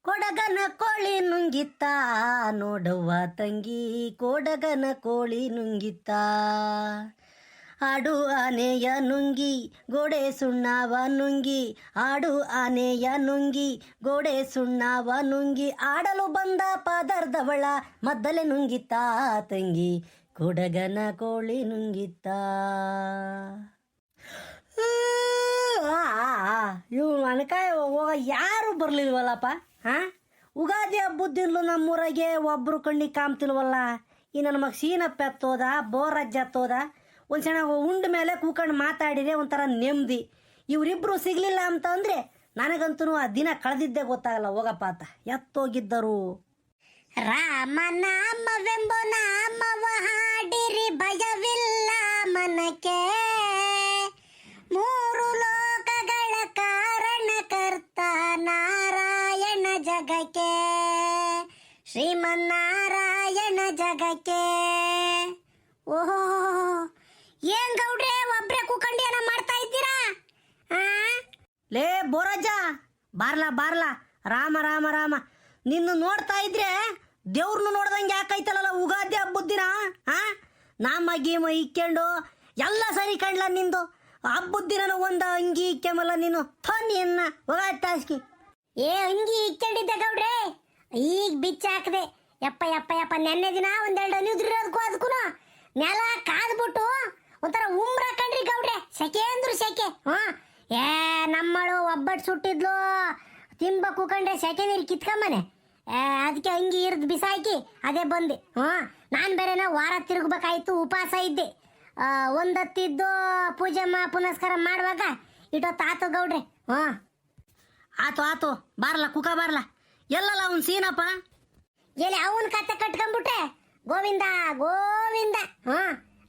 ಕೊಡಗನ ಕೋಳಿ ನುಂಗಿತ್ತ ನೋಡುವ ತಂಗಿ ಕೊಡಗನ ಕೋಳಿ ನುಂಗಿತ್ತ ಆಡು ಆನೆಯ ನುಂಗಿ ಗೋಡೆ ಸುಣ್ಣವ ನುಂಗಿ ಆಡು ಆನೆಯ ನುಂಗಿ ಗೋಡೆ ಸುಣ್ಣವ ನುಂಗಿ ಆಡಲು ಬಂದ ಪದರ್ದವಳ ಮದ್ದಲೆ ನುಂಗಿತ್ತ ತಂಗಿ ಕೊಡಗನ ಕೋಳಿ ನುಂಗಿತ್ತ. ಇವು ಅನಕಾಯ ಹೋಗ ಯಾರು ಬರಲಿಲ್ವಲ್ಲಪ್ಪ. ಹಾಂ, ಉಗಾದಿ ಹಬ್ಬದ್ದಿನ್ಲು ನಮ್ಮೂರಾಗೆ ಒಬ್ಬರು ಕಣ್ಣಿಗೆ ಕಾಮ್ತಿಲ್ವಲ್ಲ. ಈ ನನ್ನ ಮಗ ಸೀನಪ್ಪ ಎತ್ತೋದ, ಬೋರಜ್ಜ ಎತ್ತೋದ, ಒಂದು ಸಣ್ಣ ಉಂಡ ಮೇಲೆ ಕೂಕೊಂಡು ಮಾತಾಡಿದೆ ಒಂಥರ ನೆಮ್ಮದಿ. ಇವರಿಬ್ಬರು ಸಿಗಲಿಲ್ಲ ಅಂತಂದರೆ ನನಗಂತೂ ಆ ದಿನ ಕಳೆದಿದ್ದೇ ಗೊತ್ತಾಗಲ್ಲ ಹೋಗಪ್ಪ ಅಂತ ಎತ್ತೋಗಿದ್ದರು. ರಾಮನಾಮವೆಂಬ ನಾಮವ ಹಾಡಿರಿ ಭಯವಿಲ್ಲ ಮನಕ್ಕೆ, ಮೂರು ಲೋಕಗಳ ಕಾರಣಕರ್ತ ನಾರಾಯಣ ಜಗಕ್ಕೆ, ಶ್ರೀಮನ್ನಾರಾಯಣ ಜಗಕ್ಕೆ. ಓಹೋ, ಏನ್ ಗೌಡ್ರೆ ಒಬ್ರೆ ಕೂಕಂಡು ಏನೋ ಮಾಡ್ತಾ ಇದ್ದೀರಾ? ಲೇ ಬೋರಜ್ಜ, ಬಾರ್ಲಾ ಬಾರ್ಲಾ, ರಾಮ ರಾಮ ರಾಮ. ನಿನ್ನ ನೋಡ್ತಾ ಇದ್ರೆ ದೇವ್ರನ್ನ ನೋಡ್ದಂಗೆ ಯಾಕೈತಲ್ಲ ಉಗಾದಿ ಹಬ್ಬದ ದಿನ. ಹಾಂ, ನಮ್ಮ ಗೀಮ ಇಕ್ಕೊಂಡು ಎಲ್ಲ ಸರಿ ಕಂಡ್ಲ ನಿಂದು. ಹಬ್ಬದ ದಿನ ಒಂದು ಅಂಗಿ ಇಕ್ಕೆಮಲ್ಲ ನೀನು ಥನ್ನಿಯನ್ನ ಉಗಾದಿ ತಾಸ್ಕಿ. ಏ ಅಂಗಿ ಇಕ್ಕೊಂಡಿದ್ದೆ ಗೌಡ್ರೆ, ಈಗ ಬಿಚ್ಚಾಕದೆ. ಯಪ್ಪ ಯಪ್ಪ ಯಪ್ಪ, ನೆನ್ನೆ ದಿನ ಒಂದೆರಡು ಹನಿ ಉದ್ರಿರೋದಕ್ಕೂ ಅದಕ್ಕೂ ನೆಲ ಕಾದ್ಬಿಟ್ಟು ಒಂಥರ ಉಮ್ರ ಕಣ್ರಿ ಗೌಡ್ರೆ, ಸೆಕೆ ಅಂದ್ರು ಸೆಕೆ. ಏ ನಮ್ಮಳು ಒಬ್ಬಟ್ಟು ಸುಟ್ಟಿದ್ಲು, ತಿಂಬ ಕೂಕೊಂಡ್ರೆ ಸೆಕೆ ನೀರು ಕಿತ್ಕೊಂಬನೆ. ಅದಕ್ಕೆ ಅಂಗಿ ಇರ್ದು ಬಿಸಾಕಿ ಅದೇ ಬಂದೆ. ನಾನು ಬೇರೆನ ವಾರ ತಿರುಗಬೇಕಾಯ್ತು, ಉಪವಾಸ ಇದ್ದೆ. ಒಂದತ್ತಿದ್ದು ಪೂಜೆ ಪುನಸ್ಕಾರ ಮಾಡುವಾಗ ಇಟ್ಟೊತ್ತು ಆತು ಗೌಡ್ರೆ. ಆತು ಆತು, ಬಾರ್ಲ ಕುಕ ಬಾರ್ಲ. ಎಲ್ಲಲ್ಲ ಅವ್ನು ಸೀನಪ್ಪ ಎಲ್ಲಿ ಅವನ ಕತೆ ಕಟ್ಕೊಂಡ್ಬಿಟ್ಟೆ. ಗೋವಿಂದ ಗೋವಿಂದ.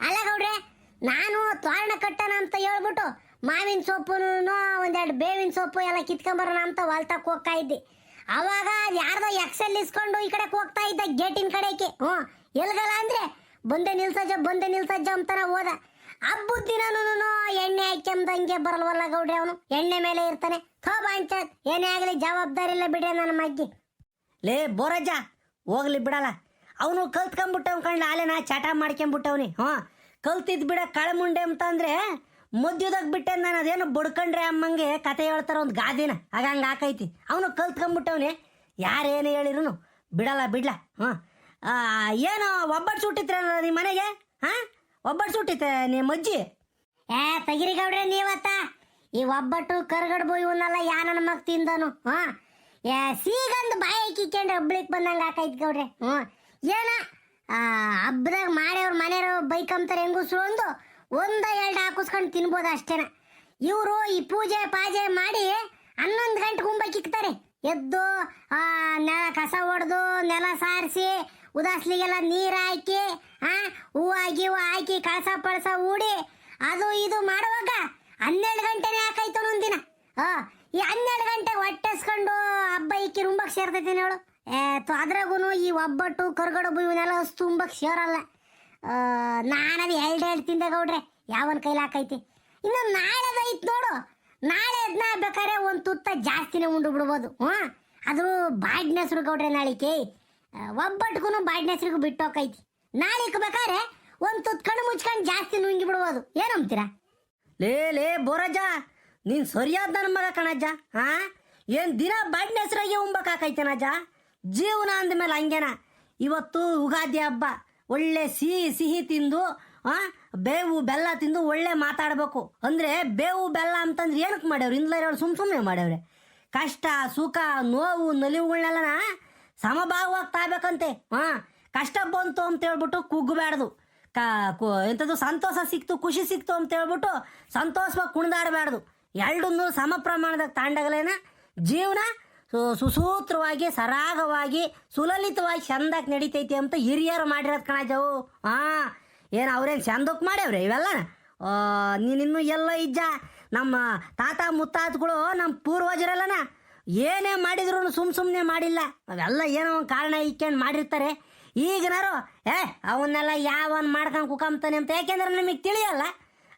ಅಲ್ಲ ಗೌಡ್ರೆ, ನಾನು ತೋರಣ ಕಟ್ಟಣ ಅಂತ ಹೇಳ್ಬಿಟ್ಟು ಮಾವಿನ ಸೊಪ್ಪು ಒಂದೆರಡು ಬೇವಿನ ಸೊಪ್ಪು ಎಲ್ಲ ಕಿತ್ಕೊಂಬರೋಣ ಅಂತ ಹೊಲ್ತಕ್ಕೆ ಹೋಗ್ತಾ ಇದ್ದೆ. ಅವಾಗ ಯಾರ್ದೋ ಎಕ್ಸೆಲ್ ಇಸ್ಕೊಂಡು ಈ ಕಡೆ ಹೋಗ್ತಾ ಇದ್ದ ಗೇಟಿನ ಕಡೆಗೆ. ಎಲ್ಗಲ್ಲ ಅಂದ್ರೆ ಬಂದೆ ನಿಲ್ಸಜ್ಜ ಅಂತಾನ ಹೋದ. ಹಬ್ಬದ ದಿನನೂ ಎಣ್ಣೆ ಹಾಕ್ಯಂದಂಗೆ ಬರಲ್ವಲ್ಲ ಗೌಡ್ರೆ, ಅವನು ಎಣ್ಣೆ ಮೇಲೆ ಇರ್ತಾನೆ. ಬಾಂಚ ಏನೇ ಆಗಲಿ ಜವಾಬ್ದಾರಿ ಇಲ್ಲ ಬಿಡ್ರೆ ನನ್ನ ಮಗ್ಗಿ. ಲೇ ಬೋರಜ್ಜ, ಹೋಗ್ಲಿ ಬಿಡಲ್ಲ. ಅವನು ಕಲ್ತ್ಕೊಂಡ್ಬಿಟ್ಟವ್ ಕಂಡ್ಲ, ಅಲ್ಲೇ ನಾ ಚಟ ಮಾಡ್ಕೊಂಬಿಟ್ಟವ್ನಿ. ಕಲ್ತಿದ್ ಬಿಡ ಕಳಮುಂಡೆ ಅಂತಂದ್ರೆ ಮದ್ಯದಾಗ ಬಿಟ್ಟೆ. ನಾನು ಅದೇನು ಬಡ್ಕೊಂಡ್ರೆ ಅಮ್ಮಂಗೆ ಕತೆ ಹೇಳ್ತಾರ ಒಂದು ಗಾದಿನ, ಹಂಗೆ ಹಾಕೈತಿ. ಅವನು ಕಲ್ತ್ಕೊಂಡ್ಬಿಟ್ಟವ್ನಿ. ಯಾರೇನು ಹೇಳಿರು ಬಿಡಲ್ಲ ಬಿಡ್ಲ. ಏನು ಒಬ್ಬಟ್ಟು ಸುಟ್ಟಿತ್ರಲ್ಲ ನಿಮ್ಮ ಮನೆಗೆ? ಒಬ್ಬಟ್ಟು ಸುಟ್ಟಿತ್ತೆ ನಿಮ್ಮ ಅಜ್ಜಿ? ತೆಗಿರಿ ಗೌಡ್ರೆ ನೀವತ್ತ. ಈ ಒಬ್ಬಟ್ಟು ಕರ್ಗಡ್ಬು ಇವನ್ನೆಲ್ಲ ಯಾ ನನ್ನ ಮಗ ತಿಂದನು. ಸೀಗಂದು ಬಾಯಿ ಕಿಕ್ಕೊಂಡ್ರೆ ಹಬ್ಳಿಕ್ ಬಂದಂಗೆ ಹಾಕೈತಿ ಗೌಡ್ರೆ. ಏನ ಹಬ್ಬದಾಗ ಮಾಡ್ಯವ್ರ ಮನೆಯವ್ರು ಬೈಕಂತಾರೆ ಹೆಂಗಸ್ರು ಒಂದ ಎರಡು ಹಾಕಿಸ್ಕೊಂಡು ತಿನ್ಬೋದು ಅಷ್ಟೇನ. ಇವರು ಈ ಪೂಜೆ ಪಾಜೆ ಮಾಡಿ 11 ಗಂಟೆಗೆ ಉಂಬಕ್ಕಿಕ್ತಾರೆ. ಎದ್ದು ನೆಲ ಕಸ ಹೊಡೆದು ನೆಲ ಸಾರಿಸಿ ಉದಾಸ್ಲಿಗೆಲ್ಲ ನೀರು ಹಾಕಿ ಹೂವು ಹಾಕಿ ಕಳಸ ಪಳಸ ಹೂಡಿ ಅದು ಇದು ಮಾಡುವಾಗ 12 ಗಂಟೆನೇ ಹಾಕಾಯ್ತು ಒಂದಿನ. ಈ 12 ಗಂಟೆಗೆ ಹೊಟ್ಟೆಸ್ಕೊಂಡು ಹಬ್ಬ ಇಕ್ಕಿ ರುಂಬಕ್ಕೆ ಸೇರ್ತೈತಿ ಹೇಳು. ಅದ್ರಾಗೂ ಈ ಒಬ್ಬಟ್ಟು ಕರ್ಗಡಬು ಇವನ್ನೆಲ್ಲ ಅಷ್ಟು ತುಂಬಕ್ಕೆ ಸೇರಲ್ಲ. ನಾನದು ಎರಡು ತಿಂದೆ ಗೌಡ್ರೆ, ಯಾವನ್ ಕೈಲಿ ಹಾಕೈತಿ. ಇನ್ನು ನಾಳೆದೈತ್ ನೋಡು, ನಾಳೆ ಅದನ್ನ ಬೇಕಾದ್ರೆ ಒಂದು ತುತ್ತ ಜಾಸ್ತಿನೇ ಉಂಡು ಬಿಡ್ಬೋದು. ಅದು ಬಾಡ್ನ ಹೆಸರು ಗೌಡ್ರೆ. ನಾಳಿಕೆ ಒಬ್ಬಟ್ಗೂ ಬಾಡ್ನ ಹೆಸರಿಗೂ ಬಿಟ್ಟು ಹೋಗೈತಿ. ನಾಳಿಕ್ ಬೇಕಾದ್ರೆ ಒಂದು ತುತ್ತು ಕಣ್ಣು ಮುಚ್ಕೊಂಡು ಜಾಸ್ತಿ ನುಂಗಿ ಬಿಡ್ಬೋದು. ಏನಂತೀರಾ? ಲೇ ಬೋರಜ್ಜ, ನೀನು ಸರಿಯಾದ ನನ್ನ ಮಗ ಕಣಜ್ಜ. ಏನು ದಿನ ಬಾಡ್ನ ಹೆಸರಾಗೆ ಉಂಬಕಾಕೈತೇನಜ್ಜ. ಜೀವನ ಅಂದಮೇಲೆ ಹಂಗೇನ. ಇವತ್ತು ಉಗಾದಿ ಹಬ್ಬ, ಒಳ್ಳೆ ಸಿಹಿ ತಿಂದು ಬೇವು ಬೆಲ್ಲ ತಿಂದು ಒಳ್ಳೆ ಮಾತಾಡಬೇಕು. ಅಂದರೆ ಬೇವು ಬೆಲ್ಲ ಅಂತಂದ್ರೆ ಏನಕ್ಕೆ ಮಾಡ್ಯವ್ರು? ಇಂದ್ಲವ್ರು ಸುಮ್ಮನೆ ಮಾಡ್ಯವ್ರೆ. ಕಷ್ಟ ಸುಖ ನೋವು ನಲಿವುಗಳನ್ನೆಲ್ಲನ ಸಮಭಾಗವಾಗಿ ತಾಬೇಕಂತೆ. ಕಷ್ಟ ಬಂತು ಅಂತ ಹೇಳ್ಬಿಟ್ಟು ಕುಗ್ಗಬೇಡ್ದು. ಎಂಥದ್ದು ಸಂತೋಷ ಸಿಕ್ತು ಖುಷಿ ಸಿಕ್ತು ಅಂತ ಹೇಳ್ಬಿಟ್ಟು ಸಂತೋಷವಾಗಿ ಕುಣಿದಾಡಬೇಡ್ದು. ಎರಡನ್ನೂ ಸಮ ಪ್ರಮಾಣದಾಗ ತಾಂಡಗಲೇನ ಜೀವನ ಸುಸೂತ್ರವಾಗಿ ಸರಾಗವಾಗಿ ಸುಲಲಿತವಾಗಿ ಚಂದಾಗಿ ನಡೀತೈತಿ ಅಂತ ಹಿರಿಯರು ಮಾಡಿರೋದು ಕಣಜವು. ಏನು ಅವ್ರೇನು ಚಂದಕ್ಕೆ ಮಾಡ್ಯವ್ರೆ ಇವೆಲ್ಲ? ನೀನಿನ್ನೂ ಎಲ್ಲ ಇಜ್ಜ. ನಮ್ಮ ತಾತ ಮುತ್ತಾತಗಳು ನಮ್ಮ ಪೂರ್ವಜರೆಲ್ಲನ ಏನೇ ಮಾಡಿದ್ರು ಸುಮ್ಮನೆ ಮಾಡಿಲ್ಲ. ಅವೆಲ್ಲ ಏನೋ ಒಂದು ಕಾರಣ ಇಕ್ಕೊಂಡು ಮಾಡಿರ್ತಾರೆ. ಈಗಿನಾರು ಅವನ್ನೆಲ್ಲ ಯಾವನ್ ಮಾಡ್ಕೊಂಡು ಕುಕಂತಾನೆ ಅಂತ, ಯಾಕೆಂದ್ರೆ ನಮಗೆ ತಿಳಿಯಲ್ಲ.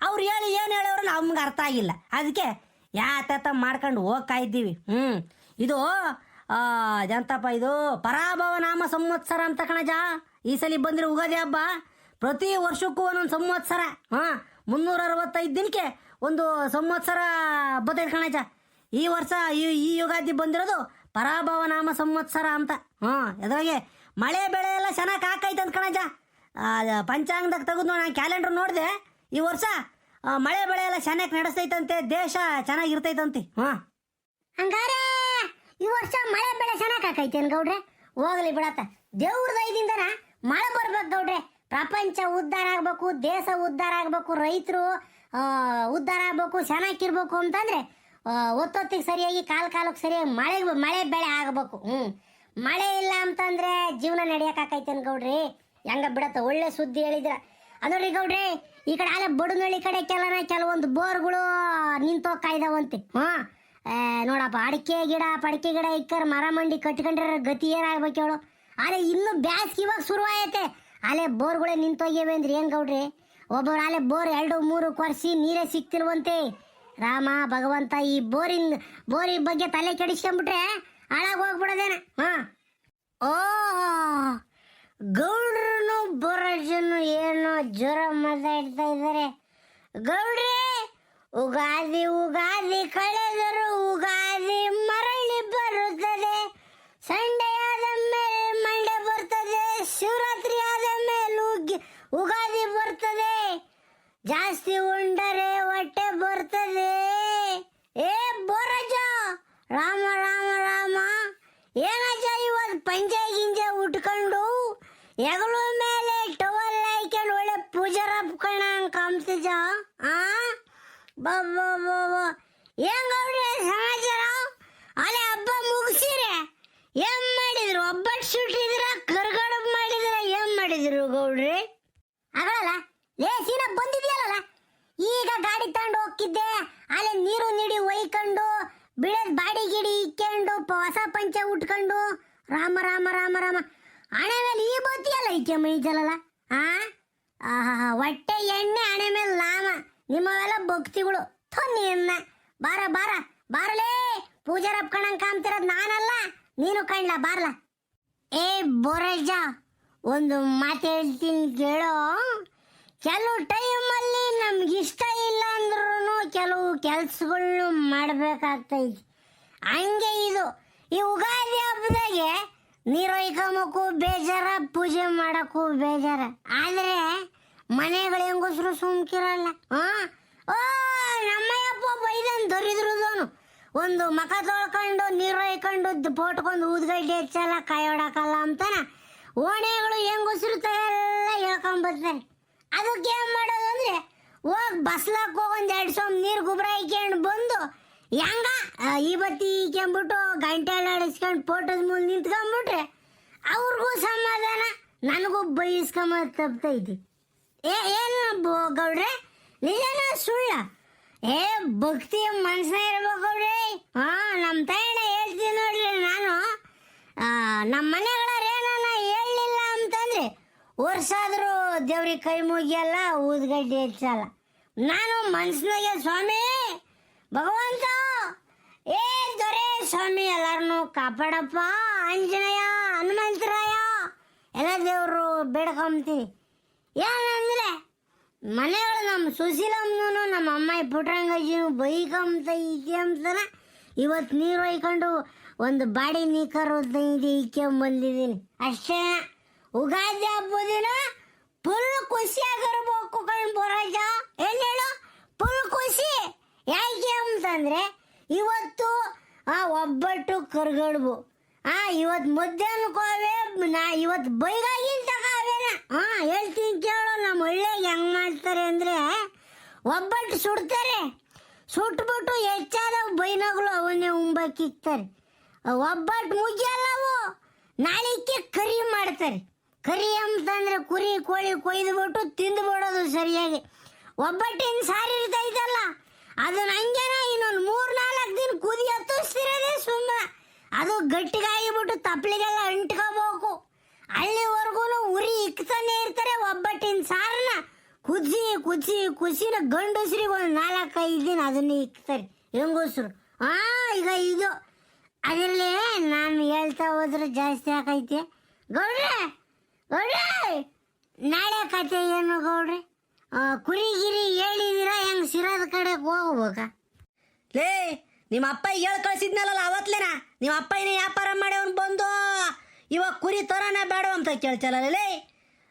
ಅವ್ರು ಹೇಳಿ ಏನು ಹೇಳೋರು ನಮ್ಗೆ ಅರ್ಥ ಆಗಿಲ್ಲ. ಅದಕ್ಕೆ ಯಾತ ಮಾಡ್ಕೊಂಡು ಹೋಗ್ತಾ ಇದ್ದೀವಿ. ಇದು ಜಂತಪ್ಪ ಇದು ಪರಾಭವ ನಾಮ ಸಂವತ್ಸರ ಅಂತ ಕಣಜ. ಈ ಸಲ ಬಂದಿರೋ ಉಗಾದಿ ಹಬ್ಬ ಪ್ರತಿ ವರ್ಷಕ್ಕೂ ಒಂದೊಂದು ಸಂವತ್ಸರ. 365 ದಿನಕ್ಕೆ ಒಂದು ಸಂವತ್ಸರ ಬರ್ತೈತೆ ಕಣಜ. ಈ ವರ್ಷ ಈ ಯುಗಾದಿ ಬಂದಿರೋದು ಪರಾಭವ ನಾಮ ಸಂವತ್ಸರ ಅಂತ. ಅದ್ರಾಗೆ ಮಳೆ ಬೆಳೆ ಎಲ್ಲ ಚೆನ್ನಾಗಿ ಹಾಕೈತಂತ ಕಣಜ. ಪಂಚಾಂಗದಾಗ ತೆಗೆದು ನಾನು ಕ್ಯಾಲೆಂಡರ್ ನೋಡಿದೆ. ಈ ವರ್ಷ ಮಳೆ ಬೆಳೆ ಎಲ್ಲ ಚೆನ್ನಾಗಿ ನಡೆಸ್ತೈತಂತೆ, ದೇಶ ಚೆನ್ನಾಗಿರ್ತೈತಂತೆ. ಹಂಗಾರೆ ಈ ವರ್ಷ ಮಳೆ ಬೆಳೆ ಚೆನ್ನಾಗಿ ಹಾಕೈತೇನ್ ಗೌಡ್ರೆ? ಹೋಗ್ಲಿ ಬಿಡತ್ತ, ದೇವ್ರ ದಯದಿಂದನ ಮಳೆ ಬರ್ಬೇಕು ಗೌಡ್ರೆ. ಪ್ರಪಂಚ ಉದ್ಧಾರ ಆಗ್ಬೇಕು, ದೇಶ ಉದ್ಧಾರ ಆಗ್ಬೇಕು, ರೈತರು ಉದ್ಧಾರ ಆಗ್ಬೇಕು, ಚೆನ್ನಾಗಿರ್ಬೇಕು ಅಂತಂದ್ರೆ ಒತ್ತೊತ್ತಿಗೆ ಸರಿಯಾಗಿ ಕಾಲಕ್ಕೆ ಸರಿಯಾಗಿ ಮಳೆ ಬೆಳೆ ಆಗಬೇಕು. ಮಳೆ ಇಲ್ಲ ಅಂತಂದ್ರೆ ಜೀವನ ನಡೆಯಕ್ಕಾಕೈತೇನ್ ಗೌಡ್ರಿ? ಹೆಂಗ ಬಿಡತ್ತ, ಒಳ್ಳೆ ಸುದ್ದಿ ಹೇಳಿದ್ರ. ನೋಡ್ರಿ ಗೌಡ್ರಿ, ಈ ಕಡೆ ಅಲ್ಲೇ ಬಡನಳ್ಳಿ ಕಡೆ ಕೆಲವೊಂದು ಬೋರ್ಗಳು ನಿಂತೋಗ್ತಾಯಿದಾವಂತೆ. ನೋಡಪ್ಪ, ಅಡಿಕೆ ಗಿಡ ಇಕ್ಕರ್ ಮರ ಮಂಡಿ ಕಟ್ಕೊಂಡ್ರ ಗತಿ ಏನಾಗ್ಬೇಕು ಹೇಳು. ಅಲ್ಲೇ ಇನ್ನು ಬ್ಯಾಸ್ಗೆ ಇವಾಗ ಶುರುವಾಯತೆ, ಅಲ್ಲೇ ಬೋರ್ಗಳೇ ನಿಂತೋಗ್ಯವೆ ಅಂದ್ರೆ ಏನ್ ಗೌಡ್ರಿ? ಒಬ್ಬರು ಅಲ್ಲೇ ಬೋರ್ 2-3 ಕೊರ್ಸಿ ನೀರೇ ಸಿಕ್ತಿಲ್ವಂತೆ. ರಾಮ ಭಗವಂತ, ಈ ಬೋರಿ ಬಗ್ಗೆ ತಲೆ ಕೆಡಿಸ್ಕೊಂಡ್ಬಿಟ್ರೆ ಹಾಳಾಗಿ ಹೋಗ್ಬಿಡೋದೇನ. ಓ ಗೌಡ್ರನು ಬೊರಜನು ಏನೋ ಜ್ವರ ಮಾತಾಡ್ತಾ ಇದ್ದಾರೆ. ಗೌಡ್ರಿ, ಉಗಾದಿ ಕಳೆದರು ಉಗಾದಿ ಮರಳಿ ಬರುತ್ತದೆ. ಸಂಡೆ ಆದ ಮೇಲೆ ಮಂಡೆ ಬರ್ತದೆ, ಶಿವರಾತ್ರಿ ಆದ ಮೇಲೆ ಉಗಾದಿ ಬರ್ತದೆ. ಜಾಸ್ತಿ ಉಂಡರೆ ಹೊಟ್ಟೆ ಬರ್ತದೆ. ಏ ಬೋರಜ, ರಾಮ ರಾಮ ರಾಮ, ಏನಜ್ಜ ಇವತ್ತು ಪಂಜೆ ಗಿಂಜೆ ಉಟ್ಕೊಂಡು ಎಗಳು ಮೇಲೆ ಟವಲ್ ಹಾಕೊಂಡು ಒಳ್ಳೆ ಪೂಜಾರ ಕಣ ಕಾಮ್ತಿಜ. ಏನ್ ಗೌಡ್ರಿ ಸಮಾಚಾರ? ಅಲ್ಲೇ ಹಬ್ಬ ಮುಗಿಸಿರೆ ಏನ್ ಮಾಡಿದ್ರು? ಒಬ್ಬಟ್ಟು ಸುಟ್ಟಿದ್ರ, ಕರ್ಗಡಬ್ ಮಾಡಿದ್ರ, ಏನ್ ಮಾಡಿದ್ರು ಗೌಡ್ರಿ? ಆಗಲ್ಲ ಲೇಸಿನ ಬಂದಿದ್ಯಲ್ಲ. ಈಗ ಗಾಡಿ ತಗೊಂಡು ಹೋಗಿದ್ದೆ, ಅಲ್ಲೇ ನೀರು ನೀಡಿ ಒಯ್ಕೊಂಡು ಬಿಡದ್ ಬಾಡಿ ಗಿಡಿ ಇಕ್ಕೊಂಡು ಹೊಸ ಪಂಚೆ ಉಟ್ಕೊಂಡು ರಾಮ ರಾಮ ರಾಮ ರಾಮ ಹಣೆ ಮೇಲೆ ಈ ಬತ್ತಿಯಲ್ಲ ಈಕೆ ಮೈ ಜಲಲ್ಲ. ಹೊಟ್ಟೆ ಎಣ್ಣೆ ಹಣೆ ಮೇಲೆ ನಾಮ. ನಿಮ್ಮವೆಲ್ಲ ಭಕ್ತಿಗಳು ನಿನ್ನ. ಬಾರಲೇ ಪೂಜಾರಪ್ಪ ಕಣಂಗ್ ಕಾಮ್ತಿರೋದ್ ನಾನಲ್ಲ, ನೀನು ಕಣ್ಲ ಬಾರ್ಲ. ಏ ಬೋರಜ್ಜ, ಒಂದು ಮಾತು ಹೇಳ್ತೀನಿ ಕೇಳೋ. ಕೆಲವು ಟೈಮಲ್ಲಿ ನಮ್ಗಿಷ್ಟ ಇಲ್ಲ ಅಂದ್ರೂ ಕೆಲವು ಕೆಲಸಗಳನ್ನ ಮಾಡಬೇಕಾಗ್ತೈತಿ. ಹಂಗೆ ಇದು ಈ ಉಗಾದಿ ಹಬ್ಬದಾಗೆ ನೀರು ಒಯ್ಕೊಂಬಕ್ಕೂ ಬೇಜಾರ, ಪೂಜೆ ಮಾಡಕ್ಕೂ ಬೇಜಾರ. ಆದರೆ ಮನೆಗಳು ಹೆಂಗಸ್ರು ಸುಮ್ಕಿರಲ್ಲ. ನಮ್ಮಯ್ಯಪ್ಪ ಬೈದನ್ ದೊರಿದ್ರುದವನು. ಒಂದು ಮಖ ತೊಳ್ಕೊಂಡು ನೀರು ಒಯ್ಕೊಂಡು ಪೋಟ್ಕೊಂಡು ಊದ್ಗಡ್ಡೆ ಹೆಚ್ಚಲ್ಲ, ಕಾಯೋಡಕಲ್ಲ ಅಂತಾನ ಓಣೆಗಳು ಹೆಂಗಸ್ರು ಎಲ್ಲ ಹೇಳ್ಕೊಂಬರ್ತಾರೆ. ಅದಕ್ಕೆ ಏನ್ ಮಾಡೋದು ಅಂದ್ರೆ, ಹೋಗಿ ಬಸ್ಲಾಕ್ ಹೋಗಿ 2 ಸೊಂಬ್ ನೀರು ಗೊಬ್ಬರ ಹಾಕ್ಯಂಡು ಬಂದು ಹೆಂಗ ಈ ಬತ್ತಿ ಇಕ್ಕೊಂಬಿಟ್ಟು ಗಂಟೆ ಎಲ್ಲ ಆಡಿಸ್ಕೊಂಡು ಫೋಟೋದ ಮುಂದೆ ನಿಂತ್ಕೊಂಡ್ಬಿಟ್ರೆ ಅವ್ರಿಗೂ ಸಮಾಧಾನ, ನನಗೂ ಬೈಸ್ಕೊಂಬ ತಪ್ತೈತಿ. ಏನು ಗೌಡ್ರೆ, ನಿಜನ ಸುಳ್ಳ? ಭಕ್ತಿ ಮನ್ಸ ಇರ್ಬೇಕು ಗೌಡ್ರಿ. ನಮ್ಮ ತಾಯಣ್ಣ ಹೇಳ್ತೀನಿ ನೋಡ್ರಿ. ನಾನು ನಮ್ಮ ಮನೆಗಳವ್ರು ಏನಾನ ಹೇಳಲಿಲ್ಲ ಅಂತಂದ್ರೆ ವರ್ಷಾದ್ರೂ ದೇವ್ರಿಗೆ ಕೈ ಮುಗಿಯಲ್ಲ, ಊದ್ಗಡ್ಡೆ ಹೆಚ್ಚಲ್ಲ. ನಾನು ಮನ್ಸಿನಾಗೆ ಸ್ವಾಮಿ ಭಗವಂತ, ದೊರೆ ಸ್ವಾಮಿ ಎಲ್ಲಾರನ್ನು ಕಾಪಾಡಪ್ಪ, ಆಂಜನೇಯ, ಹನುಮಂತರಾಯ ಎಲ್ಲ ದೇವರು ಬೇಡ್ಕೊಂತೀನಿ. ಏನಂದ್ರೆ ಮನೆಗಳು ನಮ್ಮ ಸುಶೀಲಮ್ಮನೂ ನಮ್ಮ ಅಮ್ಮಾಯಿ ಪುಟ್ರಂಗಜ್ಜಿನೂ ಬೈಕಂತ ಇಕ್ಕೆಂತಾನ ಇವತ್ತು ನೀರು ಒಯ್ಕೊಂಡು ಒಂದು ಬಾಡಿ ನೀಕರು ಇಕ್ಕೊಂಬಂದಿದ್ದೀನಿ ಅಷ್ಟೇ. ಉಗಾದಿ ಹಬ್ಬದ ದಿನ ಫುಲ್ ಖುಷಿಯಾಗಿರ್ಬೇಕು ಕಣ್ ಬೋರಾಜ. ಏನ್ ಹೇಳು, ಫುಲ್ ಖುಷಿ. ಯಾಕೆ ಅಂತಂದ್ರೆ ಇವತ್ತು ಒಬ್ಬಟ್ಟು ಕರ್ಗಡ್ಬು, ಇವತ್ತು ಮಧ್ಯಾಹ್ನಕ್ಕೋವೆ, ಇವತ್ತು ಬೈಗಾಗಿಂತ ಕಾವೇನ. ಹೇಳ್ತೀನಿ ಕೇಳು, ನಮ್ಮ ಹಳ್ಳಿಯಾಗ ಹೆಂಗ್ ಮಾಡ್ತಾರೆ ಅಂದ್ರೆ ಒಬ್ಬಟ್ಟು ಸುಡ್ತಾರೆ, ಸುಟ್ಬಿಟ್ಟು ಹೆಚ್ಚಾದ ಬೈನಗಳು ಅವನ್ನೇ ಉಂಬಕ್ಕಿಕ್ತಾರೆ. ಒಬ್ಬಟ್ಟು ಮುಗಿಯಲ್ಲವು ನಾಳಿಕೆ ಕರಿ ಮಾಡ್ತಾರೆ. ಕರಿ ಅಂತಂದ್ರೆ ಕುರಿ ಕೋಳಿ ಕೊಯ್ದುಬಿಟ್ಟು ತಿಂದುಬಿಡೋದು ಸರಿಯಾಗಿ. ಒಬ್ಬಟ್ಟಿನ ಸಾರು ಇರ್ತೈತಲ್ಲ, ಅದನ್ನ ಹಂಗೇನ ಇನ್ನೊಂದು 3-4 ದಿನ ಕುದಿ ಹತ್ತಿಸ್ತಿರೋದೇ ಸುಮ್ಮ. ಅದು ಗಟ್ಟಿಗಾಗಿಬಿಟ್ಟು ತಪ್ಪಲಿಗೆಲ್ಲ ಅಂಟ್ಕೋಬೇಕು. ಅಲ್ಲಿವರೆಗೂ ಉರಿ ಇಕ್ತಾನೆ ಇರ್ತಾರೆ. ಒಬ್ಬಟ್ಟಿನ ಸಾರನ್ನ ಕುದಿಸಿನ ಗಂಡಸ್ರಿಗೆ ಒಂದು 4-5 ದಿನ ಅದನ್ನೇ ಇಕ್ತಾರೆ ಹೆಂಗಸ್ರು. ಈಗ ಇದು ಅದರಲ್ಲಿ ನಾನು ಹೇಳ್ತಾ ಹೋದ್ರೆ ಜಾಸ್ತಿ ಆಕೈತೆ. ಗೌಡ್ರೆ ಗೌಡ್ರೆ, ನಾಳೆ ಕತೆ ಏನು ಗೌಡ್ರೆ? ಕುರಿ ಗಿರಿ ಹೇಳಿದಿರ ಹೆಂಗ್ ಸಿರಾದ ಕಡೆ ಹೋಗ್ಬೇಕಾ? ಲೇ ನಿಮ್ಮ ಅಪ್ಪ ಹೇಳಿ ಕಳ್ಸಿದ್ನಲ್ಲ ಅವತ್ಲೇನ, ನಿಮ್ಮ ಅಪ್ಪ ಏನೇ ವ್ಯಾಪಾರ ಮಾಡಿ ಅವ್ನು ಬಂದು ಇವಾಗ ಕುರಿ ತರೋಣ ಬೇಡ ಅಂತ ಕೇಳ್ತಲ್ಲ ಲೇ.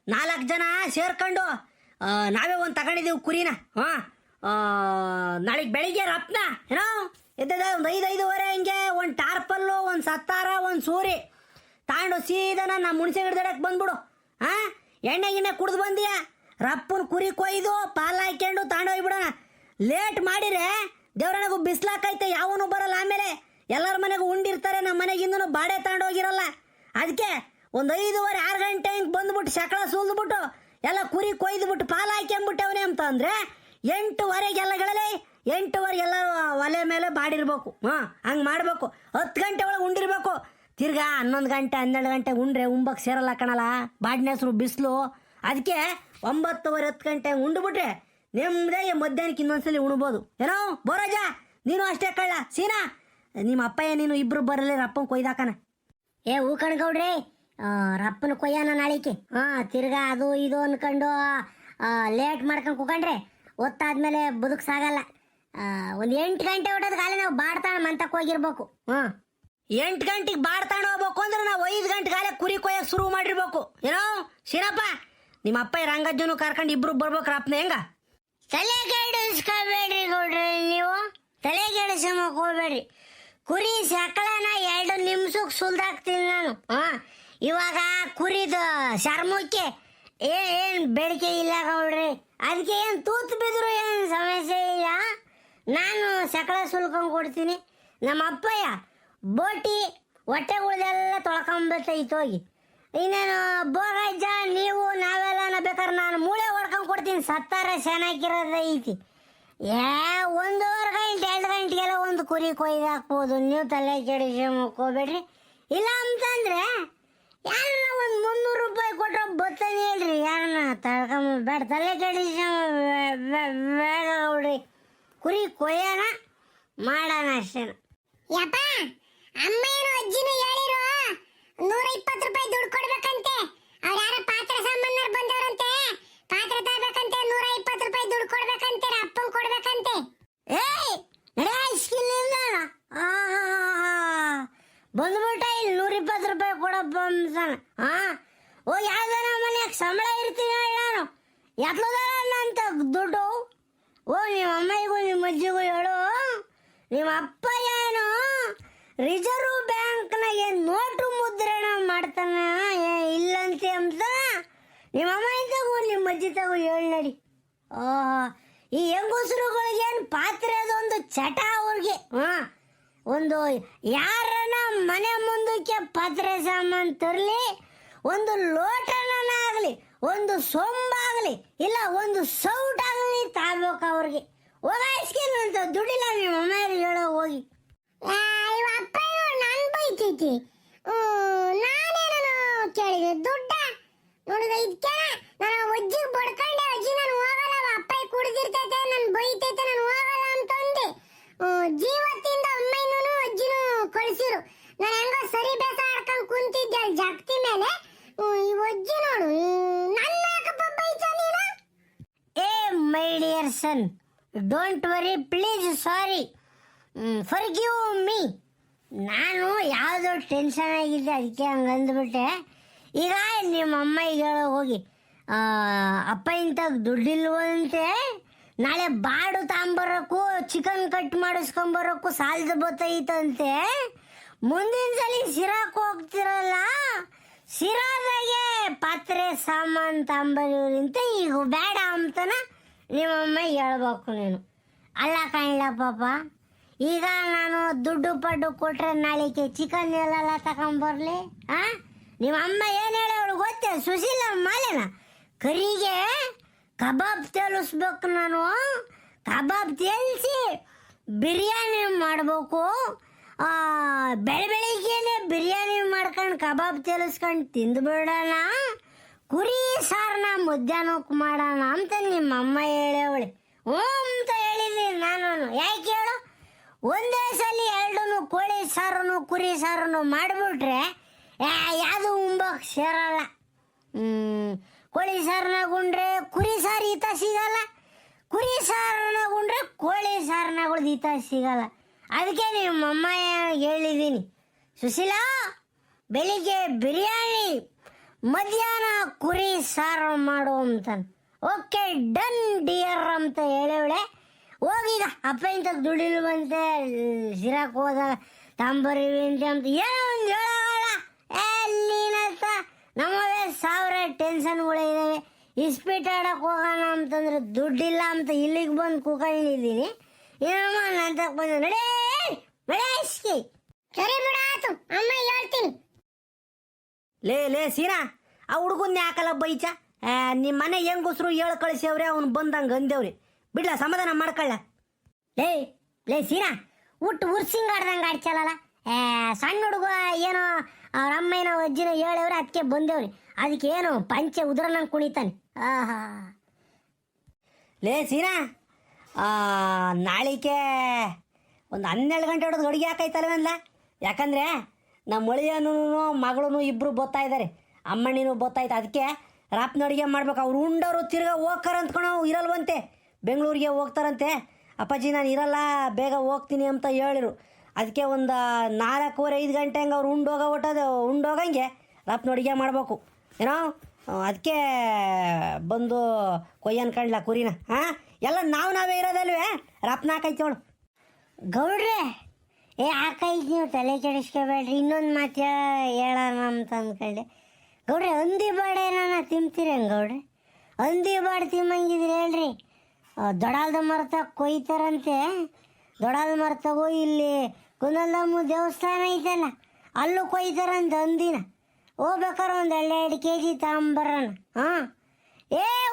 4 ಜನ ಸೇರ್ಕೊಂಡು ನಾವೇ ಒಂದು ತಗೊಂಡಿದ್ದೀವಿ ಕುರಿನ. ನಾಳೆಗೆ ಬೆಳಿಗ್ಗೆ ರತ್ನ ಏನೋ ಎದ್ದದ ಒಂದು 5-5:30 ಹಂಗೆ ಒಂದು ಟಾರ್ಪಲ್ಲು, ಒಂದು ಸತ್ತಾರ, ಒಂದು ಸೂರಿ ತಗೊಂಡು ಸೀದಾ ನಮ್ಮ ಮುಣಸೆ ಗಿಡದಡಕ್ಕೆ ಬಂದ್ಬಿಡು. ಎಣ್ಣೆ ಗಿಣ್ಣೆ ಕುಡ್ದು ಬಂದಿಯ ರಪ್ಪನ ಕುರಿ ಕೊಯ್ದು ಪಾಲು ಹಾಕ್ಕೊಂಡು ತಗೊಂಡೋಗ್ಬಿಡೋಣ. ಲೇಟ್ ಮಾಡಿರೆ ದೇವ್ರನಿಗೂ ಬಿಸ್ಲಾಕೈತೆ, ಯಾವನು ಬರಲ್ಲ. ಆಮೇಲೆ ಎಲ್ಲರ ಮನೆಗೂ ಉಂಡಿರ್ತಾರೆ, ನಮ್ಮ ಮನೆಗಿಂದನು ಬಾಡೆ ತಗೊಂಡೋಗಿರಲ್ಲ. ಅದಕ್ಕೆ ಒಂದು 5:30-6 ಗಂಟೆ ಹಿಂಗೆ ಬಂದ್ಬಿಟ್ಟು ಸಕಳ ಸುಲ್ದ್ಬಿಟ್ಟು ಎಲ್ಲ ಕುರಿ ಕೊಯ್ದುಬಿಟ್ಟು ಪಾಲು ಹಾಕ್ಯಂಬಿಟ್ಟವನೇ ಅಂತ ಅಂದರೆ 8:30ಗೆಲ್ಲಗಳಲ್ಲಿ 8:30 ಎಲ್ಲ ಒಲೆ ಮೇಲೆ ಬಾಡಿರ್ಬೇಕು. ಹಂಗೆ ಮಾಡಬೇಕು. 10 ಗಂಟೆ ಒಳಗೆ ಉಂಡಿರ್ಬೇಕು. ತಿರ್ಗಾ 11 ಗಂಟೆ 12 ಗಂಟೆ ಉಂಡ್ರೆ ಉಂಬಕ್ಕೆ ಸೇರಲ್ಲ ಕಣಲ್ಲ, ಬಾಡಿನ ಹೆಸರು ಬಿಸಿಲು. ಅದಕ್ಕೆ 9:30-10 ಗಂಟೆ ಉಂಡುಬಿಟ್ರೆ ನೆಮ್ಮದೇ ಮಧ್ಯಾಹ್ನಕ್ಕೆ ಇನ್ನೊಂದ್ಸಲಿ ಉಣ್ಬೋದು. ಏನೋ ಬೋರಾಜ, ನೀನು ಅಷ್ಟೇ ಕಳ್ಳ. ಸೀನಾ, ನಿಮ್ಮ ಅಪ್ಪಯ್ಯ ನೀನು ಇಬ್ರು ಬರಲಿ ರಪ್ಪನ ಕೊಯ್ದಾಕನ. ಏ ಹೂ ಕಣ್ಗೌಡ್ರಿ, ರಪ್ಪನ ಕೊಯ್ಯಾನ ನಾಳಿಕೆ. ತಿರ್ಗಾ ಅದು ಇದು ಅನ್ಕೊಂಡು ಲೇಟ್ ಮಾಡ್ಕೊಂಡು ಕೂಕೊಂಡ್ರೆ ಹೊತ್ತಾದ್ಮೇಲೆ ಬದುಕು ಸಾಗಲ್ಲ. ಒಂದು 8 ಗಂಟೆ ಹೊಟ್ಟದ ಕಾಲ ನಾವು ಬಾಡ್ತಾಣ ಮಂತಕ್ಕೆ ಹೋಗಿರ್ಬೇಕು. 8 ಗಂಟೆಗೆ ಬಾಡ್ತಾಣ ಹೋಗ್ಬೇಕು ಅಂದ್ರೆ ನಾವು 5 ಗಂಟೆ ಕಾಲ ಕುರಿ ಕೊಯ್ಯಕ್ಕೆ ಶುರು ಮಾಡಿರ್ಬೇಕು. ಏನೋ ಶೀನಪ್ಪ, ನಿಮ್ಮ ಅಪ್ಪ ರಂಗಜ್ಜನು ಕರ್ಕೊಂಡು ಇಬ್ರು ಬರ್ಬೇಕು ರಪ್ಪನ. ಹೆಂಗ ತಲೆ ಕೆಡಿಸ್ಕೋಬೇಡ್ರಿ ಗೌಡ್ರಿ, ನೀವು ತಲೆ ಕೆಡಿಸ್ಕೊಂಬಕ್ ಹೋಗ್ಬೇಡ್ರಿ. ಕುರಿ ಸಕಳನ 2 ನಿಮಿಷಕ್ಕೆ ಸುಲ್ದಾಕ್ತೀನಿ ನಾನು. ಇವಾಗ ಕುರಿದ ಚರ್ಮಕ್ಕೆ ಏನು ಬೇಡಿಕೆ ಇಲ್ಲ ಗೌಡ್ರಿ. ಅದಕ್ಕೆ ಏನು ತೂತು ಬಿದ್ರು ಏನು ಸಮಸ್ಯೆ ಇಲ್ಲ. ನಾನು ಸಕಳ ಸುಲ್ಕೊಂಡು ಕೊಡ್ತೀನಿ. ನಮ್ಮ ಅಪ್ಪಯ್ಯ ಬೋಟಿ ಹೊಟ್ಟೆಗಳ್ದೆಲ್ಲ ತೊಳ್ಕೊಂಬತ್ತೈತೆ ಹೋಗಿ. ಇನ್ನೇನು ಬೋಗಜ್ಜ ನೀವು ನಾವೆಲ್ಲ ಬೇಕಾದ್ರೆ ನಾನು ಮೂಳೆ ಹೊಡ್ಕೊಂಡು ಕೊಡ್ತೀನಿ. ಸತ್ತಾರ ಚೆನ್ನಾಗಿರೋದು ಐತಿ. 1:30 ಗಂಟೆ 2 ಗಂಟೆಗೆಲ್ಲ ಒಂದು ಕುರಿ ಕೊಯ್ದು ಹಾಕ್ಬೋದು. ನೀವು ತಲೆ ಕೆಡಿಸ್ಕೊಂಬೋಬೇಡ್ರಿ. ಇಲ್ಲ ಅಂತಂದ್ರೆ ಯಾರನ್ನ ಒಂದು 300 ರೂಪಾಯಿ ಕೊಟ್ಟರೆ ಬತ್ತಾನೆ ಹೇಳ್ರಿ. ಯಾರನ್ನ ತಳ್ಕೊಂಬೇಡ, ತಲೆ ಕೆಡಿಸ್ಕೊಂಬೇಡ ನೋಡ್ರಿ. ಕುರಿ ಕೊಯ್ಯೋಣ ಮಾಡೋಣ ಅಷ್ಟೇ. ಯಪ್ಪ, ಅಮ್ಮ ಏನು ಅಜ್ಜಿನೂ ಹೇಳಿರು 120 ರೂಪಾಯಿ ದುಡ್ಡು ಕೊಡ್ಬೇಕಂತೆ. ಅವ್ರು ಯಾರ ಪಾತ್ರೆ ಸಾಮಾನ್ಯರು ಬಂದವರಂತೆ, ಪಾತ್ರೆ ತಗೋಬೇಕಂತೆ. 120 ರೂಪಾಯಿ ದುಡ್ಡು ಕೊಡ್ಬೇಕಂತೆ, ಅಪ್ಪನ ಕೊಡ್ಬೇಕಂತೆ. ಏಯ್ ನಡೆಯಿಲ್ಲ ಬಂದ್ಬಿಟ್ಟ ಇಲ್ಲಿ 120 ರೂಪಾಯಿ ಕೊಡಪ್ಪ ಅಂತಾನ. ಓ ಯಾವ್ದಾರ ಮನೆಯಾಗ ಸಂಬಳ ಇರ್ತೀನಿ ನಾನು, ಎತ್ಲದಾರ ಅಂತ ದುಡ್ಡು. ಓ ನಿಮ್ಮ ಅಮ್ಮಗೂ ನಿಮ್ಮ ಅಜ್ಜಿಗೂ ಹೇಳು, ನಿಮ್ಮ ಅಪ್ಪ ಏನು ರಿಸರ್ವ್ ಬ್ಯಾಂಕ್ನಾಗೆ ನೋಟು ಮುದ್ರಣ ಮಾಡ್ತಾನೆ ಇಲ್ಲಂತೆ ಅಂತ ನಿಮ್ಮ ಅಮ್ಮ ತಗೋ ನಿಮ್ಮ ಅಜ್ಜಿ ತಗೋ ಹೇಳಿ ನಡಿ. ಈ ಹೆಂಗಸರುಗಳಿಗೇನು ಪಾತ್ರೆ ಅದೊಂದು ಚಟ ಅವ್ರಿಗೆ. ಒಂದು ಯಾರನ್ನ ಮನೆ ಮುಂದಕ್ಕೆ ಪಾತ್ರೆ ಸಾಮಾನು ತರಲಿ, ಒಂದು ಲೋಟನಾಗಲಿ, ಒಂದು ಸೊಂಬಾಗಲಿ, ಇಲ್ಲ ಒಂದು ಸೌಟ್ ಆಗಲಿ ತಾಬೇಕು ಅವ್ರಿಗೆ. ಹೋಗಾಯಿಸ್ಕೇನಂತ ದುಡ್ಡಿಲ್ಲ ನಿಮ್ಮ ಅಮ್ಮ ಹೇಳೋ ಹೋಗಿ. ಅಪ್ಪ ನಾನು ಬೈತೈತಿ, ನಾನೇನು ಕೇಳಿದೆ ದುಡ್ಡ ನೋಡಿದ ಇದಕ್ಕೆ ನಾನು ಅಜ್ಜಿಗೆ ಬಡ್ಕೊಂಡೆ. ಅಜ್ಜಿ ನಾನು ಹೋಗಲ್ಲ, ಅಪ್ಪ ಕುಡ್ದಿರ್ತೈತೆ, ನಾನು ಬೈತೈತೆ, ನಾನು ಹೋಗಲ್ಲ ಅಂತಂದೆ. ಜೀವತ್ತಿಂದ ಅಮ್ಮನೂ ಅಜ್ಜಿನೂ ಕಳಿಸಿರು. ನಾನು ಹೆಂಗೋ ಸರಿ ಬೇಸ ಆಡ್ಕೊಂಡು ಕುಂತಿದ್ದೆ ಜಗತಿ ಮೇಲೆ. ಈ ಅಜ್ಜಿ ನೋಡು ನನ್ನ ಯಾಕಪ್ಪ ಬೈತ ನೀನು? ಏ my dear sun, don't worry, please, sorry, forgive me. ನಾನು ಯಾವುದೋ ಟೆನ್ಷನ್ ಆಗಿದ್ದೆ, ಅದಕ್ಕೆ ಹಂಗೆ ಅಂದ್ಬಿಟ್ಟೆ. ಈಗ ನಿಮ್ಮ ಅಮ್ಮಗೆ ಹೇಳೋ ಹೋಗಿ, ಅಪ್ಪ ಇಂಥ ದುಡ್ಡಿಲ್ವಂತೆ, ನಾಳೆ ಬಾಡು ತಾಂಬರಕ್ಕೂ ಚಿಕನ್ ಕಟ್ ಮಾಡಿಸ್ಕೊಂಬರಕ್ಕೂ ಸಾಲದ ಬತ್ತೈತಂತೆ. ಮುಂದಿನ ಸಲ ಸಿರಾಕ್ ಹೋಗ್ತಿರಲ್ಲ, ಸಿರಾದಾಗೆ ಪಾತ್ರೆ ಸಾಮಾನು ತಾಂಬರಿವ್ರಿಂತ ಈಗ ಬೇಡ ಅಂತನ ನಿಮ್ಮಮ್ಮ ಹೇಳ್ಬೇಕು ನೀನು. ಅಲ್ಲ ಕಾಣಿಲ್ಲ ಪಾಪ, ಈಗ ನಾನು ದುಡ್ಡು ಪಡ್ಡು ಕೊಟ್ರೆ ನಾಳೆಗೆ ಚಿಕನ್ ಎಲ್ಲ ತಗೊಂಬರ್ಲಿ? ನಿಮ್ಮ ಅಮ್ಮ ಏನು ಹೇಳಿ ಅವಳು ಗೊತ್ತೇ? ಸುಶೀಲ ಮಾಲೆನ ಕರಿಗೆ ಕಬಾಬ್ ತೇಲಿಸ್ಬೇಕು. ನಾನು ಕಬಾಬ್ ತೇಲಿಸಿ ಬಿರಿಯಾನಿ ಮಾಡಬೇಕು. ಬೆಳಿಗ್ಗೆನೆ ಬಿರಿಯಾನಿ ಮಾಡ್ಕೊಂಡು ಕಬಾಬ್ ತೇಲಿಸ್ಕೊಂಡು ತಿಂದುಬಿಡೋಣ, ಕುರಿ ಸಾರನ್ನ ಮಧ್ಯಾಹ್ನಕ್ಕೆ ಮಾಡೋಣ ಅಂತ ನಿಮ್ಮ ಅಮ್ಮ ಹೇಳವಳೆ. ಅಂತ ಹೇಳಿದ್ದೀನಿ ನಾನು. ಯಾಕೆ ಹೇಳು? ಒಂದೇ ಸಲ ಎರಡೂ ಕೋಳಿ ಸಾರನು ಕುರಿ ಸಾರನು ಮಾಡಿಬಿಟ್ರೆ ಯಾವುದು ಉಂಬಕ್ ಸೇರಲ್ಲ. ಕೋಳಿ ಸಾರನಾಗ ಉಂಡ್ರೆ ಕುರಿ ಸಾರು ಹಿತ ಸಿಗಲ್ಲ, ಕುರಿ ಸಾರನಾಗ ಉಂಡ್ರೆ ಕೋಳಿ ಸಾರನಾಗಳು ಹಿತ ಸಿಗಲ್ಲ. ಅದಕ್ಕೆ ನಿಮ್ಮಮ್ಮ ಹೇಳಿದ್ದೀನಿ, ಸುಶೀಲಾ ಬೆಳಿಗ್ಗೆ ಬಿರಿಯಾನಿ, ಮಧ್ಯಾಹ್ನ ಕುರಿ ಸಾರು ಮಾಡು ಅಂತಾನೆ. ಓಕೆ ಡನ್ ಡಿಯರ್ ಅಂತ ಹೇಳವಳೆ. ಹೋಗೀಗ ಅಪ್ಪ ಇಂಥ ದುಡಿಲ್ವಂತೆ ಸಿರಾಕ್ ಹೋದಾಗ ತಾಂಬರಿವಿಂತೆ ಅಂತ ಏನೋ ಒಂದು ಹೇಳೋಲ್ಲ. ನೀನಂತ ನಮ್ಮವೇ 1000 ಟೆನ್ಷನ್ಗಳಿದ್ದಾವೆ. ಇಸ್ಪೀಟ್ ಆಡಕ್ಕೆ ಹೋಗೋಣ ಅಂತಂದ್ರೆ ದುಡ್ಡಿಲ್ಲ ಅಂತ ಇಲ್ಲಿಗೆ ಬಂದು ಕೂಕೊಂಡಿದ್ದೀನಿ. ಏನಮ್ಮ ನಂತ ಬಂದು ನಡೇ ಬೆಳೆಸ್ಕಿ. ಸರಿ ಬಿಡ ಆತು, ಅಮ್ಮ ಹೇಳ್ತೀನಿ. ಲೇ ಸೀನಾ, ಆ ಹುಡುಗನ್ನ ಯಾಕಲ್ಲ ಬೈಚ? ನಿಮ್ಮ ಮನೆ ಹೆಂಗಸ್ರು ಹೇಳಿ ಕಳಿಸ್ಯವ್ರೆ, ಅವ್ನು ಬಂದಂಗೆ ಅಂದೇವ್ರಿ. ಬಿಡ್ಲ ಸಮಾಧಾನ ಮಾಡ್ಕೊಳ್ಳ. ಲೇ ಸೀನಾ, ಉಟ್ಟು ಉರ್ಸಿಂಗಾಡ್ದಂಗೆ ಆಡ್ಚಲ್ಲ. ಸಣ್ಣ ಹುಡುಗ ಏನೋ ಅವ್ರ ಅಮ್ಮ ಏನೋ ಅಜ್ಜಿನ ಹೇಳವ್ರೆ, ಅದಕ್ಕೆ ಬಂದೇವ್ರಿ. ಅದಕ್ಕೆ ಏನು ಪಂಚೆ ಉದ್ರನಂಗೆ ಕುಣಿತಾನೆ. ಆಹಾ ಲೇ ಸೀನಾ, ನಾಳಿಕೆ ಒಂದು 12 ಗಂಟೆ ಹೊಡೆದು ಅಡುಗೆ ಹಾಕೈತಲ್ವಲ್ಲ? ಯಾಕಂದರೆ ನಮ್ಮ ಒಳಿಯನೂ ಮಗಳೂ ಇಬ್ಬರು ಬೋಗ್ತಾ ಇದ್ದಾರೆ, ಅಮ್ಮಣ್ಣಿನೂ ಬೋಗ್ತಾಯ್ತು. ಅದಕ್ಕೆ ರಾಪ್ನ ಅಡುಗೆ ಮಾಡ್ಬೇಕು. ಅವ್ರು ಉಂಡವರು ತಿರ್ಗಾ ಹೋಗ್ತಾರ ಅಂದ್ಕೊಳೋ ಇರಲ್ವಂತೆ, ಬೆಂಗಳೂರಿಗೆ ಹೋಗ್ತಾರಂತೆ. ಅಪ್ಪಾಜಿ ನಾನು ಇರಲ್ಲ, ಬೇಗ ಹೋಗ್ತೀನಿ ಅಂತ ಹೇಳಿರು. ಅದಕ್ಕೆ ಒಂದು 4-5 ಗಂಟೆ ಹಂಗೆ ಅವ್ರು ಉಂಡೋಗಂಗೆ ರಾಪ್ನ ಅಡುಗೆ ಮಾಡ್ಬೇಕು ಏನೋ. ಅದಕ್ಕೆ ಬಂದು ಕೊಯ್ಯನ್ ಕಂಡ್ಲ ಕುರಿನ. ಎಲ್ಲ ನಾವೇ ಇರೋದಲ್ವೇ, ರಾಪ್ನ ಹಾಕೈತೇವಳು. ಗೌಡ್ರೆ ಹಾಕೈತಿ, ನೀವು ತಲೆ ಕೆಡಿಸ್ಕೋಬೇಡ್ರಿ. ಇನ್ನೊಂದು ಮಾತು ಹೇಳೋಣ ಅಂತ ಅಂದ್ಕೊಂಡೆ. ಗೌಡ್ರೆ ಹಂದಿ ಬಾಡೆ ನಾನು ತಿಂತೀರೇನು ಗೌಡ್ರೆ? ಹಂದಿ ಬಾಡೆ ತಿಮ್ಮಂಗಿದ್ರೆ ಹೇಳ್ರಿ. ದೊಡಾಲ್ದ ಮರತ ಕೊಯ್ತಾರಂತೆ. ದೊಡಾಲ್ದ ಮರತಗೋ ಇಲ್ಲಿ ಕುಂದಲ್ದಮ್ಮ ದೇವಸ್ಥಾನ ಐತಲ್ಲ, ಅಲ್ಲೂ ಕೊಯ್ತಾರಂತೆ ಹಂದಿನ. ಹೋಗ್ಬೇಕಾರೆ ಒಂದು 2 kg ತಗೊಂಬರೋಣ.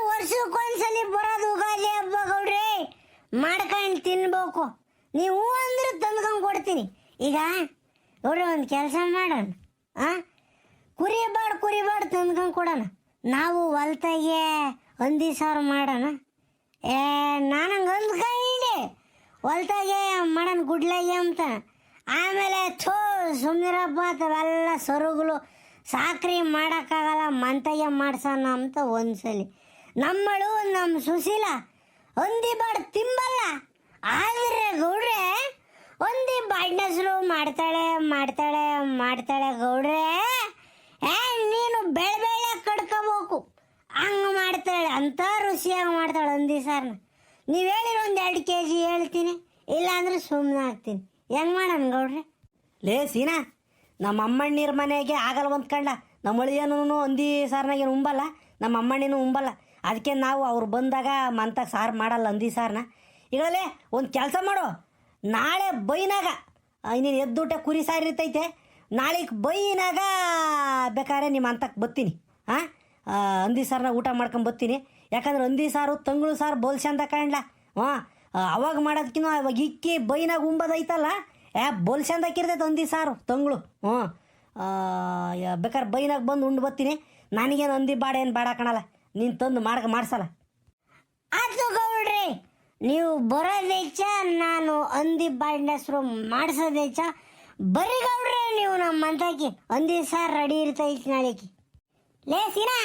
ವರ್ಷಕ್ಕೊಂದ್ಸಲಿ ಬರೋದು ಉಗಾದಿ ಹಬ್ಬ ಗೌಡ್ರಿ, ಮಾಡ್ಕೊಂಡು ತಿನ್ಬೇಕು. ನೀವು ಅಂದ್ರೆ ತಂದ್ಕೊಂಡು ಕೊಡ್ತೀನಿ. ಈಗ ಗೌಡ್ರಿ ಒಂದು ಕೆಲಸ ಮಾಡೋಣ, ಕುರಿ ಬಾಡ್ ತಂದ್ಕೊಂಡು ಕೊಡೋಣ. ನಾವು ಹೊಲ್ತಾಗೆ ಹಂದಿ ಸಾರು ಮಾಡೋಣ. ನಾನಂಗೆ ಅಂದ್ಕೊಂಡೆ ಹೊಲ್ತಾಗೆ ಮಾಡೋಣ ಗುಡ್ಲಾಗೆ ಅಂತ. ಆಮೇಲೆ ಸುಮ್ಮನಿರಪ್ಪ ಅವೆಲ್ಲ ಸರುಗಳು ಸಾಕ್ರಿ ಮಾಡೋಕ್ಕಾಗಲ್ಲ, ಮಂತಾಗೆ ಮಾಡ್ಸೋಣ ಅಂತ ಒಂದ್ಸಲಿ. ನಮ್ಮಳು ನಮ್ಮ ಸುಶೀಲ ಹಂದಿ ಬಾಡ್ ತಿಂಬಲ್ಲ. ಆದರೆ ಗೌಡ್ರೆ ಹಂದಿ ಬಾಡ್ನಸ್ರು ಮಾಡ್ತಾಳೆ ಗೌಡ್ರೆ. ನೀನು ಬೆಳೆ ಕಡ್ಕೋಬೇಕು, ಹಂಗೆ ಮಾಡ್ತಾಳೆ. ಅಂಥ ರುಚಿಯಾಗಿ ಮಾಡ್ತಾಳೆ ಹಂದಿ ಸಾರನ್ನ. ನೀವು ಹೇಳಿರೋ ಒಂದು 2 kg ಹೇಳ್ತೀನಿ, ಇಲ್ಲಾಂದ್ರೆ ಸುಮ್ಮನೆ ಆಗ್ತೀನಿ. ಹೆಂಗೆ ಮಾಡೋಣ ಗೌಡ್ರೆ? ಲೇ ಸೀನಾ, ನಮ್ಮ ಅಮ್ಮಣ್ಣೀರ ಮನೆಗೆ ಆಗಲ್ಲ ಅಂದ್ಕೊಂಡ. ನಮ್ಮ ಅಳಿಯನೂ ಹಂದಿ ಸಾರನಾಗೇನು ಉಂಬಲ್ಲ, ನಮ್ಮ ಅಮ್ಮಣ್ಣಿನೂ ಉಂಬಲ್ಲ. ಅದಕ್ಕೆ ನಾವು ಅವ್ರು ಬಂದಾಗ ಮಂತಾಗ ಸಾರು ಮಾಡಲ್ಲ ಹಂದಿ ಸಾರನ್ನ. ಈಗಲೇ ಒಂದು ಕೆಲಸ ಮಾಡು, ನಾಳೆ ಬೈನಾಗ ಇನ್ನೇನು ಎದ್ದುಟ ಕುರಿ ಸಾರು ಇರ್ತೈತೆ, ನಾಳೆಗೆ ಬೈನಾಗ ಬೇಕಾದ್ರೆ ನಿಮ್ಮ ಅಂತಕ್ಕೆ ಬರ್ತೀನಿ. ಹಂದಿ ಸಾರನ್ನ ಊಟ ಮಾಡ್ಕೊಂಡು ಬರ್ತೀನಿ. ಯಾಕಂದ್ರೆ ಹಂದಿ ಸಾರು ತಂಗಳು ಸಾರು ಬೋಲ್ ಚಂದ ಕಾಣ್ಲ. ಅವಾಗ ಮಾಡೋದಕ್ಕಿಂತ ಅವಾಗ ಇಕ್ಕಿ ಬೈನಾಗ ಉಂಬೋದೈತಲ್ಲ, ಬೋಲ್ ಚಂದಕ್ಕಿರ್ತೈತೆ ಹಂದಿ ಸಾರು ತಂಗಳು. ಬೇಕಾದ್ರೆ ಬೈನಾಗ ಬಂದು ಉಂಡು ಬರ್ತೀನಿ. ನನಗೇನು ಹಂದಿ ಬಾಡ ಏನು ಬಾಡ ಕಾಣಲ್ಲ, ನೀನು ತಂದು ಮಾಡ್ಸಲ್ಲ. ಆಯ್ತು ಗೌಡ್ರಿ, ನೀವು ಬರೋದೆಚ್ಚ, ನಾನು ಹಂದಿ ಬಾಡಿನ ಹೆಸರು ಮಾಡಿಸೋದೆಚ್ಚ. ಬರೀ ಗೌಡ್ರೆ ನೀವು ನಮ್ಮ ಮಂತಕ್ಕೆ ಹಂದಿ ಸಾರು ರೆಡಿ ಇರ್ತೈತಿ ನಾಳೆಗೆ. ಲೇ ಸೀನಾ,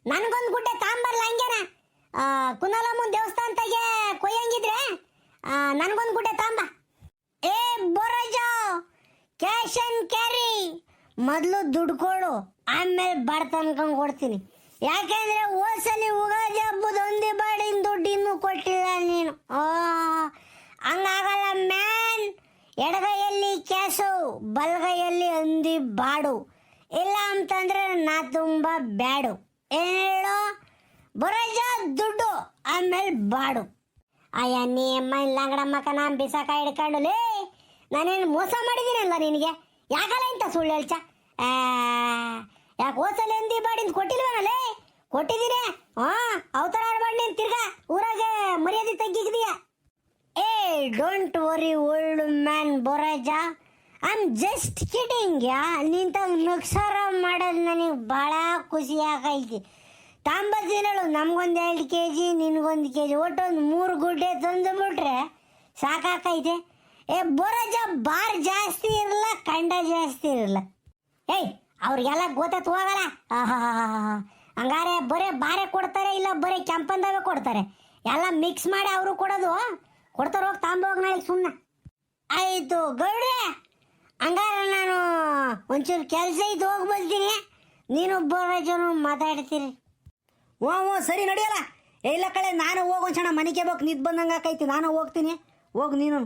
ನನಗೊಂದು ಗುಡ್ಡೆ ತಾಂಬರ್ಲ ಹಂಗೇನ? ಕುಂದಲಮ್ಮನ ದೇವಸ್ಥಾನದಾಗೆ ಕೊಯ್ಯಂಗಿದ್ರೆ ನನಗೊಂದು ಗುಡ್ಡೆ ತಾಂಬ. ಬರೋಜ ಕ್ಯಾಶ್ ಆ್ಯಂಡ್ ಕ್ಯಾರಿ, ಮೊದಲು ದುಡ್ಡು ಕೊಡು, ಆಮೇಲೆ ಬಾಡ್ ತನ್ಕೊಂಡು ಕೊಡ್ತೀನಿ. ಯಾಕೆಂದ್ರೆ ಹೋದ್ಸಲಿ ಉಗಾದಿ ಹಬ್ಬದ ಹಂದಿ ಬಾಡಿನ ದುಡ್ಡು ಇನ್ನೂ ಕೊಟ್ಟಿಲ್ಲ ನೀನು. ಹಂಗಾಗಲ್ಲ ಮ್ಯಾನ್. ಎಡಗೈಯಲ್ಲಿ ಕ್ಯಾಶು, ಬಲಗೈಯಲ್ಲಿ ಹಂದಿ ಬಾಡು. ಇಲ್ಲ ಅಂತಂದ್ರೆ ನಾ ತುಂಬ ಬ್ಯಾಡು. ಹೇಳು ಬರೋಜ, ದುಡ್ಡು ಆಮೇಲೆ ಬಾಡು. ಅಯ್ಯ ನೀ ಅಮ್ಮ ಇಲ್ಲಂಗಡ ಮಕ್ಕ ನಾನು ಬಿಸಾಕ ಹಿಡ್ಕೊಂಡಲೇ. ನಾನೇನು ಮೋಸ ಮಾಡಿದ್ದೀನಲ್ಲ ನಿನಗೆ? ಯಾಕಲ್ಲ ಇಂಥ ಸುಳ್ಳು ಹೇಳ್ಚ? ಯಾಕೆ ಹೋದ್ಸಲಿ ಹಂದಿ ಬಾಡಿಂದ ಕೊಟ್ಟಿಲ್ವೇನಲ್ಲೇ? ಕೊಟ್ಟಿದ್ದೀನಿ. ಅವತಾರ ಆಡ್ಬಾರ್ದು ನೀನು. ತಿರ್ಗಾ ಊರಾಗೆ ಮರ್ಯಾದೆ ತೆಗಿದೀಯ. ಡೋಂಟ್ ವರಿ ಓಲ್ಡ್ ಮ್ಯಾನ್ ಬೊರಾಜ, ಐ ಆಮ್ ಜಸ್ಟ್ ಕಿಡಿಂಗ್. ನಿಂತಾಗ ನಕ್ಸಾರ ಮಾಡೋದು ನನಗೆ ಭಾಳ ಖುಷಿ ಆಗೈತಿ. ತಾಂಬತ್ತಿನಳು ನಮಗೊಂದು 2 kg, ನಿನಗೊಂದು kg, ಒಟ್ಟೊಂದು 3 ಗುಡ್ಡೆ ತಂದು ಬಿಟ್ರೆ ಸಾಕಾಕೈತೆ. ಬೋರಜ ಬಾರ್ ಜಾಸ್ತಿ ಇರಲ್ಲ ಕಂಡ ಜಾಸ್ತಿ ಇರಲ್ಲ. ಏಯ್ ಅವ್ರಿಗೆಲ್ಲ ಗೊತ್ತೈತ್ ಹೋಗಲ್ಲ. ಹಂಗಾರೆ ಬರೇ ಬಾರೆ ಕೊಡ್ತಾರೆ ಇಲ್ಲ ಬರೀ ಕೆಂಪಂದವೇ ಕೊಡ್ತಾರೆ, ಎಲ್ಲ ಮಿಕ್ಸ್ ಮಾಡಿ ಅವರು ಕೊಡೋದು. ಕೊಡ್ತಾರೆ, ಹೋಗಿ ತಾಂಬೋಗಿ ನಾಳೆ ಸುಮ್ಮನೆ. ಆಯಿತು ಗೌಡ್ರೆ, ಹಂಗಾರೆ ನಾನು ಒಂಚೂರು ಕೆಲಸ ಇದ್ದು ಹೋಗಿ ಬರ್ತೀನಿ, ನೀನು ಬೋರಜನು ಮಾತಾಡ್ತೀರಿ. ಹ್ಞೂ ಸರಿ ನಡೆಯಲ್ಲ. ಇಲ್ಲ ಕಳೆ, ನಾನು ಹೋಗೋಣ ಮನೆಗೆ ಬೇಕು, ನಿದ್ದು ಬಂದಂಗೆ ಆಕೈತಿ, ನಾನು ಹೋಗ್ತೀನಿ. ಹೋಗಿ ನೀನು.